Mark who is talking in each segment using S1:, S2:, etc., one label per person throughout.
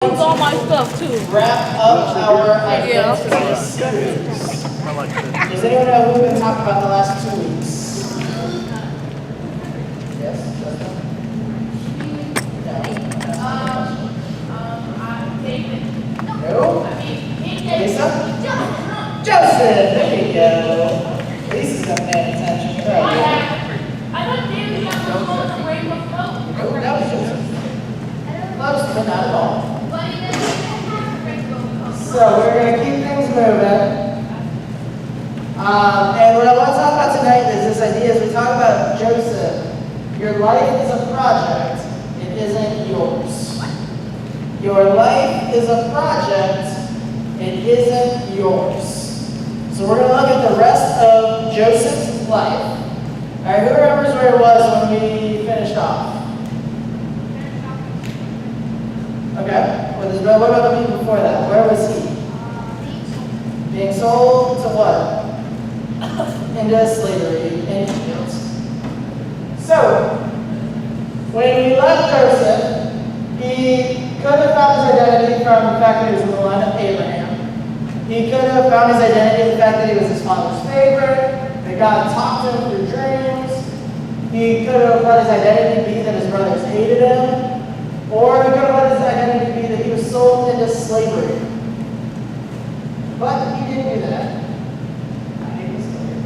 S1: It's all my stuff too.
S2: Wrap up our
S1: Yeah.
S2: identity series. Does anyone know who we've been talking about the last 2 weeks? Yes? Justin?
S3: David.
S2: No? Lisa? Joseph! There you go. Lisa's not paying attention.
S3: I thought David got the one with the rainbow coat.
S2: No, that was Joseph. Close, but not at all.
S3: But he doesn't even have a rainbow coat.
S2: So we're going to keep things moving. And what I want to talk about tonight is this idea as we talk about Joseph. Your life is a project, it isn't yours. Your life is a project, it isn't yours. So we're going to look at the rest of Joseph's life. All right, who remembers where it was when we finished off? Okay, what about the people before that? Where was he? Being sold to what? Into slavery in Egypt. So, when we left Joseph, he could have found his identity from the fact that he was in the line of Abraham. He could have found his identity in the fact that he was his father's favorite, that God talked to him through dreams. He could have let his identity be that his brothers hated him. Or he could have let his identity be that he was sold into slavery. But he didn't do that. I hate this slavery.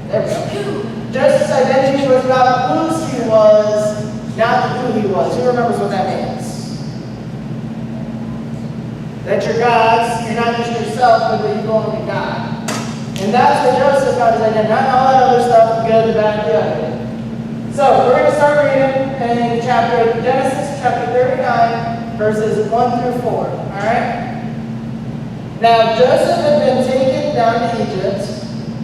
S2: There we go. Joseph's identity was about whose he was, not who he was. Who remembers what that means? That you're God's, you're not just yourself, but that you belong to God. And that's where Joseph got his identity, not all that other stuff, the good, the bad, the ugly. So, we're going to start reading in Genesis chapter 39, verses 1 through 4. Alright? Now, Joseph had been taken down to Egypt.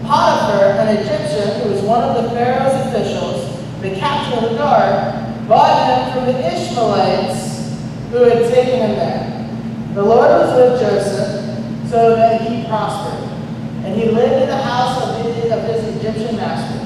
S2: Potiphar, an Egyptian who was one of the Pharaoh's officials, the captain of the guard, bought him from the Ishmaelites who had taken him there. The Lord was with Joseph so that he prospered. And he lived in the house of his Egyptian master.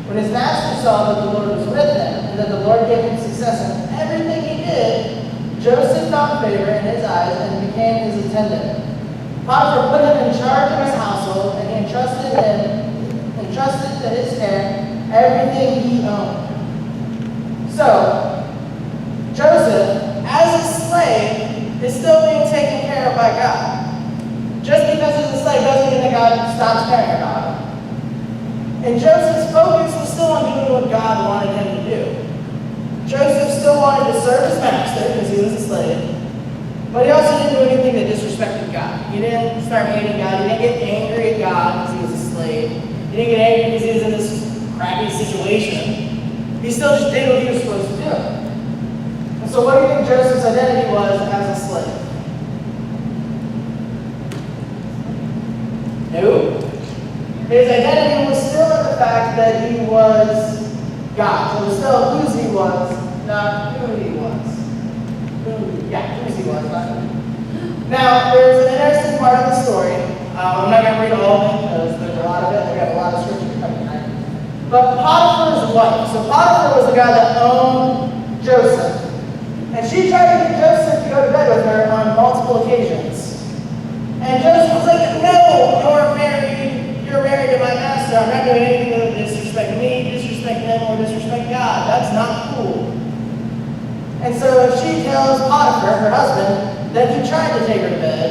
S2: When his master saw that the Lord was with him, and that the Lord gave him success in everything he did, Joseph found favor in his eyes and became his attendant. Potiphar put him in charge of his household, and he entrusted to his care everything he owned. So, Joseph, as a slave, is still being taken care of by God. Just because he's a slave doesn't mean that God stops caring about him. And Joseph's focus was still on doing what God wanted him to do. Joseph still wanted to serve his master because he was a slave, but he also didn't do anything that disrespected God. He didn't start hating God. He didn't get angry at God because he was a slave. He didn't get angry because he was in this crappy situation. He still just did what he was supposed to do. And so what do you think Joseph's identity was as a slave? No. His identity was still in the fact that he was God. So it was still whose he was, not who he was. Whose he was, not who. Now, there's an interesting part of the story. I'm not going to read all of it because there's a lot of it. We have a lot of scripture coming tonight. But Potiphar's wife. So Potiphar was the guy that owned Joseph. And she tried to get Joseph to go to bed with her on multiple occasions. And Joseph was like, no, you're married to my master. I'm not doing anything that would disrespect me, disrespect them, or disrespect God. That's not cool. And so she tells Potiphar, her husband, that he tried to take her to bed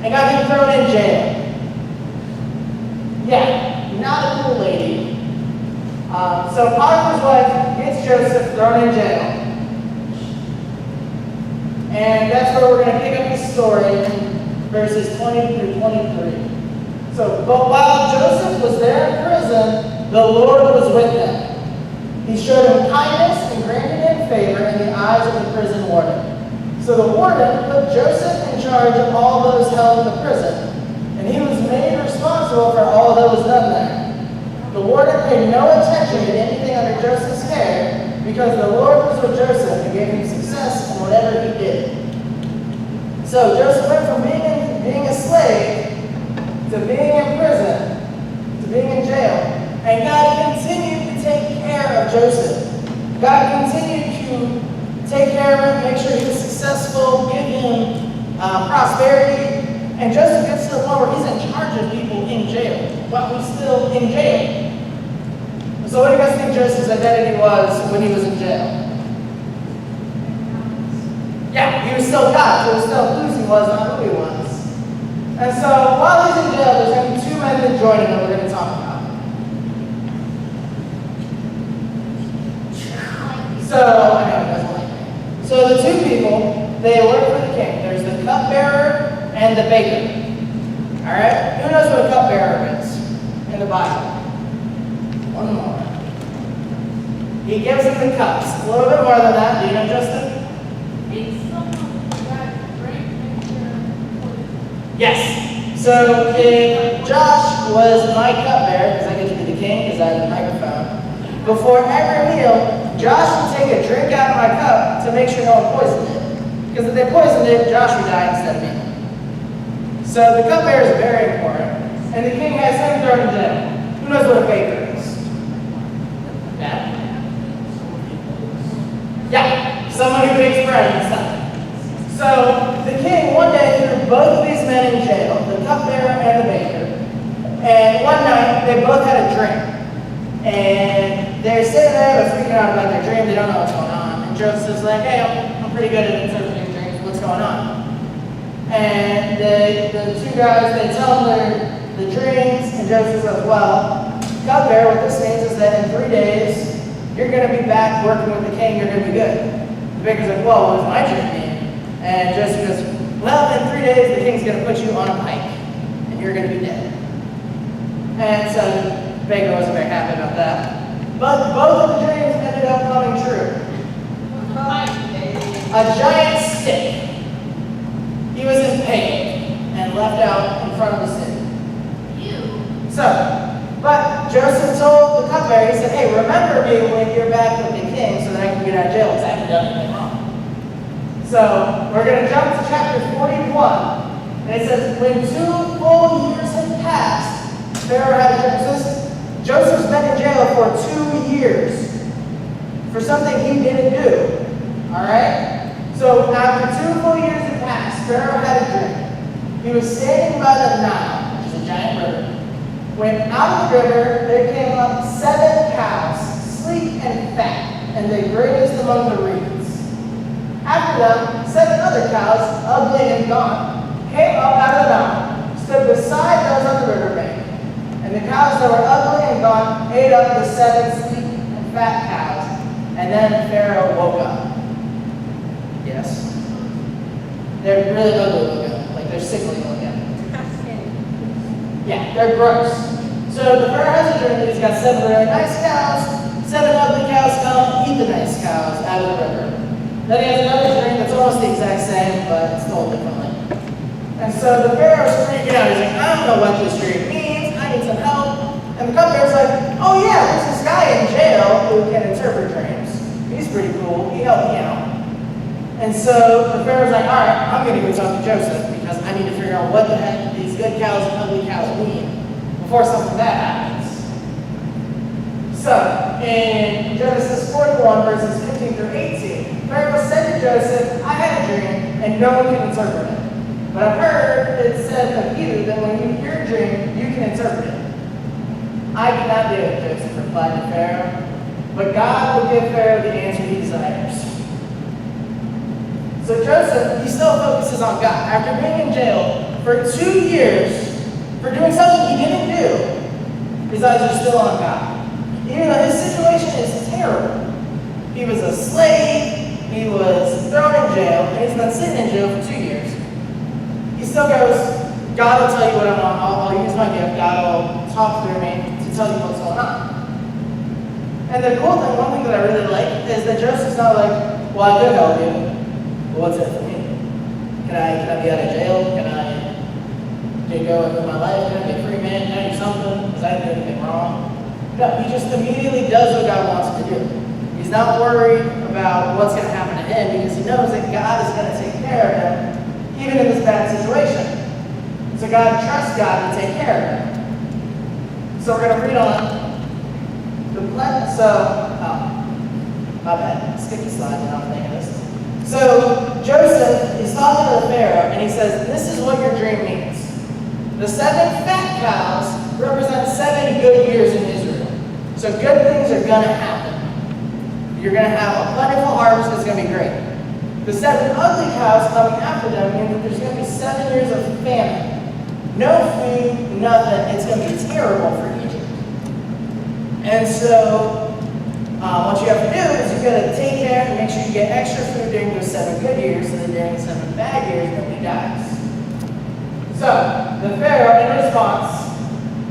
S2: and got him thrown in jail. Yeah, not a cool lady. So Potiphar's wife gets Joseph thrown in jail. And that's where we're going to pick up the story in verses 20 through 23. So, but while Joseph was there in prison, the Lord was with him. He showed him kindness and granted him favor in the eyes of the prison warden. So the warden put Joseph in charge of all those held in the prison, and he was made responsible for all that was done there. The warden paid no attention to anything under Joseph's care, because the Lord was with Joseph and gave him success in whatever he did. So Joseph went from being a slave to being in prison to being in jail, and God continued to take care of Joseph. God continued to take care of him, make sure he was successful, give him prosperity. And Joseph gets to the point where he's in charge of people in jail while he's still in jail. So what do you guys think Joseph's identity was when he was in jail? Yeah, he was still God. He was still who he was, not who he was. And so while he's in jail, there's going to be two men that join him that we're going to talk about. So the two people, they work for the king. There's the cupbearer and the baker. All right? Who knows what a cupbearer is in the Bible? One more. He gives them the cups. A little bit more than that. Do you know, Justin? Yes. So if Josh was my cupbearer, because I get to be the king because I have the microphone, before every meal, Josh would take a drink out of my cup to make sure no one poisoned it. Because if they poisoned it, Josh would die instead of me. So the cupbearer is very important. And the king has him thrown in jail. Who knows what a baker is? Yeah? Yeah, someone who makes bread and stuff. So the king one day threw both of these men in jail, the cupbearer and the baker. And one night they both had a dream. And they're sitting there, they're freaking out about their dream, they don't know what's going on. And Joseph's like, hey, I'm pretty good at interpreting dreams, what's going on? And the two guys, they tell them the dreams, and Joseph says, well, cupbearer, what this means is that in 3 days, you're going to be back working with the king, you're going to be good. The baker's like, well, what does my dream mean? And Joseph goes, well, in 3 days, the king's going to put you on a pike, and you're going to be dead. And so the baker wasn't very happy about that. But both of the dreams ended up coming true. A giant stick. He was impaled and left out in front of the city. But Joseph told the cupbearer, he said, hey, remember me when you're back with the king so that I can get out of jail because I haven't done anything wrong. So we're going to jump to chapter 41. And it says, when 2 full years had passed, Pharaoh had a dream. Joseph's been in jail for 2 years for something he didn't do. All right? So after 2 full years had passed, Pharaoh had a dream. He was standing by the Nile, which is a giant river. When out of the river, there came up 7 cows, sleek and fat, and they grazed among the reeds. After them, 7 other cows, ugly and gaunt, came up out of the Nile, stood beside those on the riverbank. And the cows that were ugly and gaunt ate up the 7 sleek and fat cows. And then Pharaoh woke up. Yes? They're really ugly looking, like they're sickly looking. Yeah, they're gross. So the Pharaoh has a dream that he's got 7 really nice cows, 7 ugly cows come eat the nice cows out of the river. Then he has another dream that's almost the exact same, but it's told differently. And so the Pharaoh's freaking out. He's like, I don't know what this dream means. I need some help. And the cupbearer's like, oh yeah, there's this guy in jail who can interpret dreams. He's pretty cool. He helped me out. And so the Pharaoh's like, all right, I'm going to go talk to Joseph because I need to figure out what the heck these good cows and ugly cows mean before something bad happens. So, in Genesis 41, verses 15 through 18, Pharaoh said to Joseph, I had a dream, and no one can interpret it. But I've heard it said of you that when you hear a dream, you can interpret it. I cannot do it, Joseph replied to Pharaoh, but God will give Pharaoh the answer he desires. So Joseph, he still focuses on God. After being in jail for 2 years, for doing something he didn't do, his eyes are still on God. Even though his situation is terrible. He was a slave, he was thrown in jail, and he's been sitting in jail for 2 years. He still goes, God will tell you what I want, I'll use my gift, God will talk through me to tell you what's going on. And the cool thing, one thing that I really like, is that Joseph's not like, well, I could help you. What's it for me? Can I be out of jail? Can I go and live my life? Can I be a free man? Can I do something? Because I didn't do anything wrong. No, he just immediately does what God wants him to do. He's not worried about what's going to happen to him because he knows that God is going to take care of him, even in this bad situation. So God trusts God to take care of him. So we're going to read on. My bad. Skip the slide, now I'm thinking this. So Joseph is talking to the Pharaoh, and he says, this is what your dream means. The 7 fat cows represent 7 good years in Israel. So good things are going to happen. You're going to have a plentiful harvest. It's going to be great. The 7 ugly cows coming after them mean that there's going to be 7 years of famine. No food, nothing. It's going to be terrible for Egypt. And so what you have to do is you've got to take care and make sure you get extra food during those 7 good years, so that during the 7 bad years, nobody dies. So the Pharaoh, in response,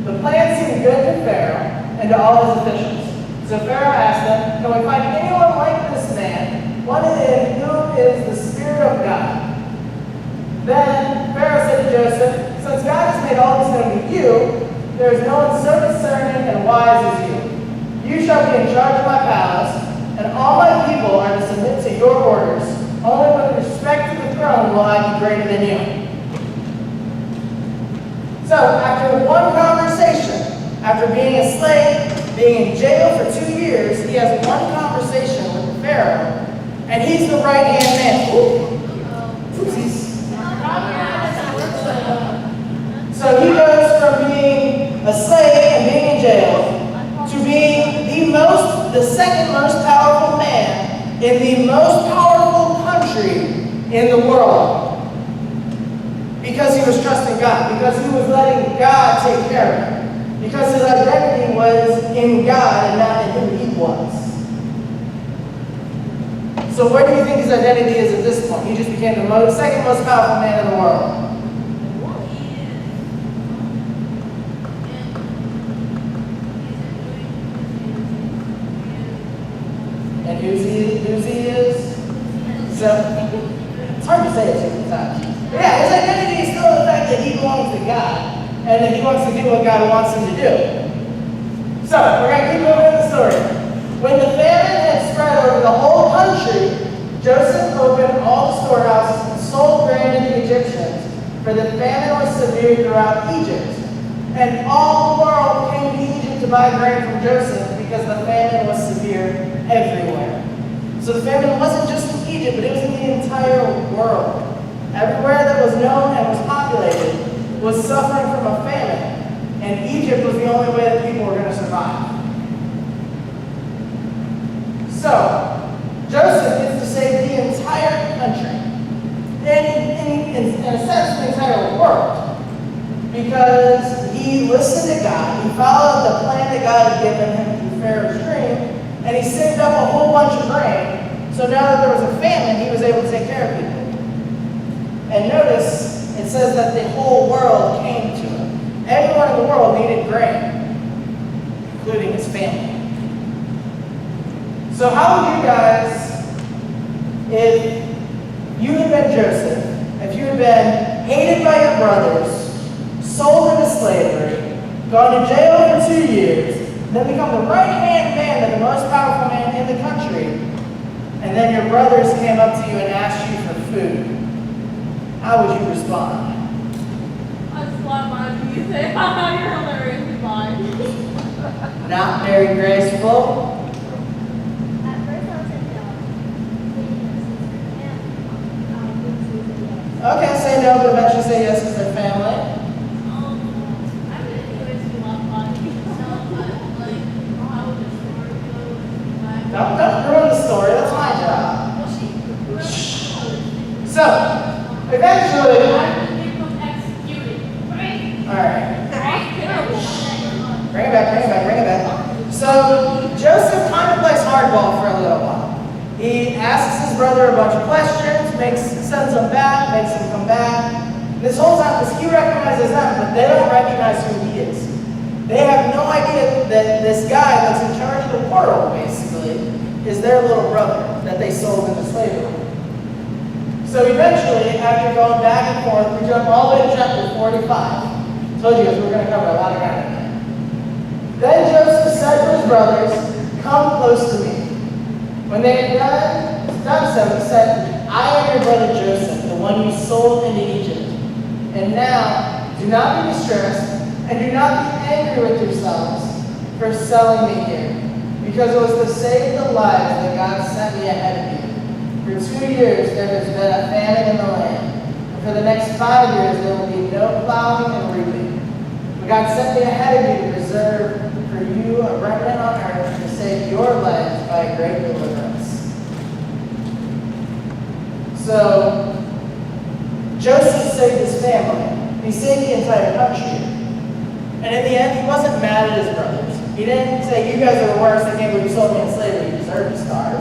S2: the plan seemed good to Pharaoh and to all his officials. So Pharaoh asked them, can we find anyone like this man, one in whom is the Spirit of God? Then Pharaoh said to Joseph, since God has made all this known to you, there is no one so discerning and wise as you. You shall be in charge of my palace, and all my people are to submit to your orders. Only with respect to the throne will I be greater than you. So, after one conversation, after being a slave, being in jail for 2 years, he has one conversation with the Pharaoh, and he's the right-hand man. Oopsies. So he goes from being a slave and being in jail to being the second most powerful man in the most powerful country in the world. Because he was trusting God, because he was letting God take care of him, because his identity was in God and not in who he was. So where do you think his identity is at this point? He just became the second most powerful man in the world. And who's he is? So, it's hard to say it sometimes. But yeah, his identity is still the fact that he belongs to God, and that he wants to do what God wants him to do. So, we're going to keep moving in the story. When the famine had spread over the whole country, Joseph opened all the storehouses and sold grain to the Egyptians, for the famine was severe throughout Egypt. And all the world came to Egypt to buy grain from Joseph, because the famine was severe everywhere. So the famine wasn't just in Egypt, but it was in the entire world. Everywhere that was known and was populated was suffering from a famine, and Egypt was the only way that people were going to survive. So, Joseph gets to save the entire country, and in a sense, the entire world, because he listened to God, he followed the plan that God had given him through Pharaoh's dream, and he saved up a whole bunch of grain, so now that there was a famine, he was able to take care of people. And notice, it says that the whole world came to him. Everyone in the world needed grain, including his family. So how would you guys, if you had been Joseph, if you had been hated by your brothers, sold into slavery, gone to jail for 2 years, then become the right-hand man of the most powerful man in the country, and then your brothers came up to you and asked you for food, how would you respond?
S3: I just want my you say, haha, you're hilarious, goodbye.
S2: Not very graceful.
S1: At first I was in
S2: Okay, say no, but eventually say yes because they're family.
S3: I really think it's a lot of fun. Like, how would the story go?
S2: Don't ruin the story, that's my job.
S3: Well, she
S2: So, eventually,
S3: I would become executed. Right?
S2: alright,
S3: Right?
S2: bring it back. So, Joseph kind of plays hardball for a little while. He asks his brother a bunch of questions, sends them back, makes them come back. This whole time, because he recognizes them, but they don't recognize who he is. They have no idea that this guy that's in charge of the world, basically, is their little brother that they sold into slavery. So eventually, after going back and forth, we jump all the way to chapter 45. Told you guys we were going to cover a lot of ground in there. Then Joseph said to his brothers, "Come close to me." When they had done so, he said, "I am your brother Joseph, the one you sold into Egypt. And now, do not be distressed, and do not be angry with yourselves for selling me here, Because it was to save the lives that God sent me ahead of you. For 2 years there has been a famine in the land, and for the next 5 years there will be no plowing and reaping. But God sent me ahead of you to preserve for you a remnant on earth and to save your lives by a great deliverance. So, Joseph saved his family. He saved the entire country. And in the end, he wasn't mad at his brothers. He didn't say, you guys are the worst, I can't believe you sold me in slavery, you deserve to starve.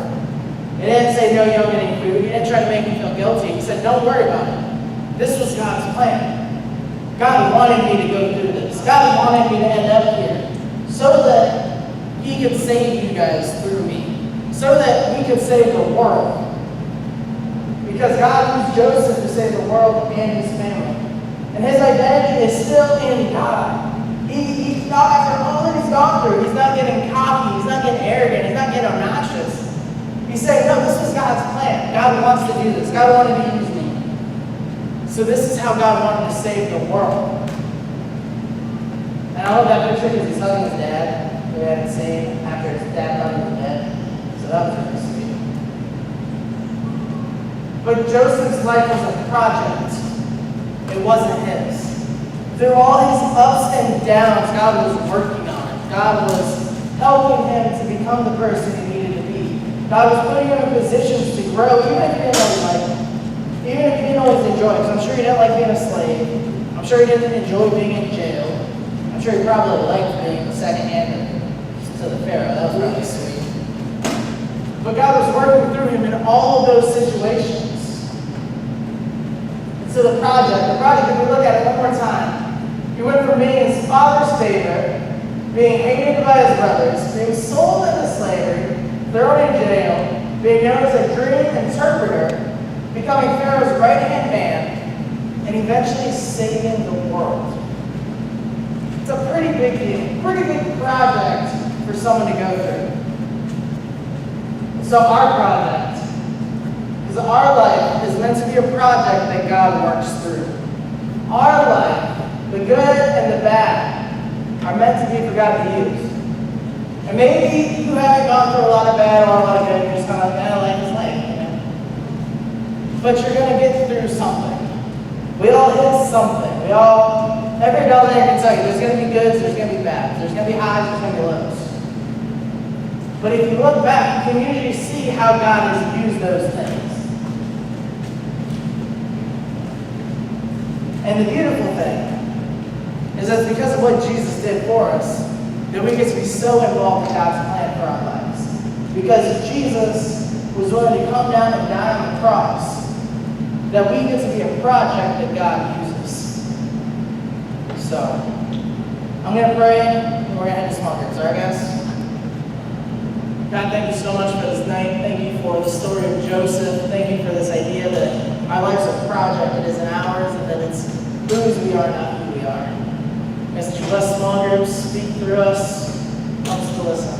S2: He didn't say, no, you don't get any food. He didn't try to make me feel guilty. He said, don't worry about it. This was God's plan. God wanted me to go through this. God wanted me to end up here so that he could save you guys through me. So that we could save the world. Because God used Joseph to save the world and his family. And his identity is still in God. He's not, after all that he's gone through, he's not getting cocky, he's not getting arrogant, he's not getting obnoxious. He's saying, no, this was God's plan. God wants to do this. God wanted to use me. So this is how God wanted to save the world. And I love that picture because he's hugging his dad, who we hadn't seen after his dad thought he was dead. So that was really sweet. But Joseph's life was a project. It wasn't his. Through all his ups and downs, God was working on it. God was helping him to become the person he needed to be. God was putting him in positions to grow, even if he didn't always like it. Even if he didn't always enjoy it. Because I'm sure he didn't like being a slave. I'm sure he didn't enjoy being in jail. I'm sure he probably liked being the second hand to the Pharaoh. That was really sweet. But God was working through him in all of those situations. So the project, if we look at it one more time, he went from being his father's favorite, being hated by his brothers, being sold into slavery, thrown in jail, being known as a dream interpreter, becoming Pharaoh's right-hand man, and eventually saving the world. It's a pretty big deal, pretty big project for someone to go through. So our project, because our life is meant to be a project that God works through. Our life, the good and the bad, are meant to be for God to use. And maybe you haven't gone through a lot of bad or a lot of good, you're just kind of like, life is life, you know? But you're going to get through something. We all hit something. Every adult there can tell you, there's going to be goods, there's going to be bads. There's going to be highs, there's going to be lows. But if you look back, you can usually see how God has used those things. And the beautiful thing is that because of what Jesus did for us, that we get to be so involved in God's plan for our lives. Because Jesus was willing to come down and die on the cross, that we get to be a project that God uses. So, I'm going to pray, and we're going to head to small groups. All right, guys? God, thank you so much for this night. Thank you for the story of Joseph. Thank you for this idea that our life's a project. It isn't ours, and that it's whose we are, not who we are. As you bless small groups, speak through us, help us to listen.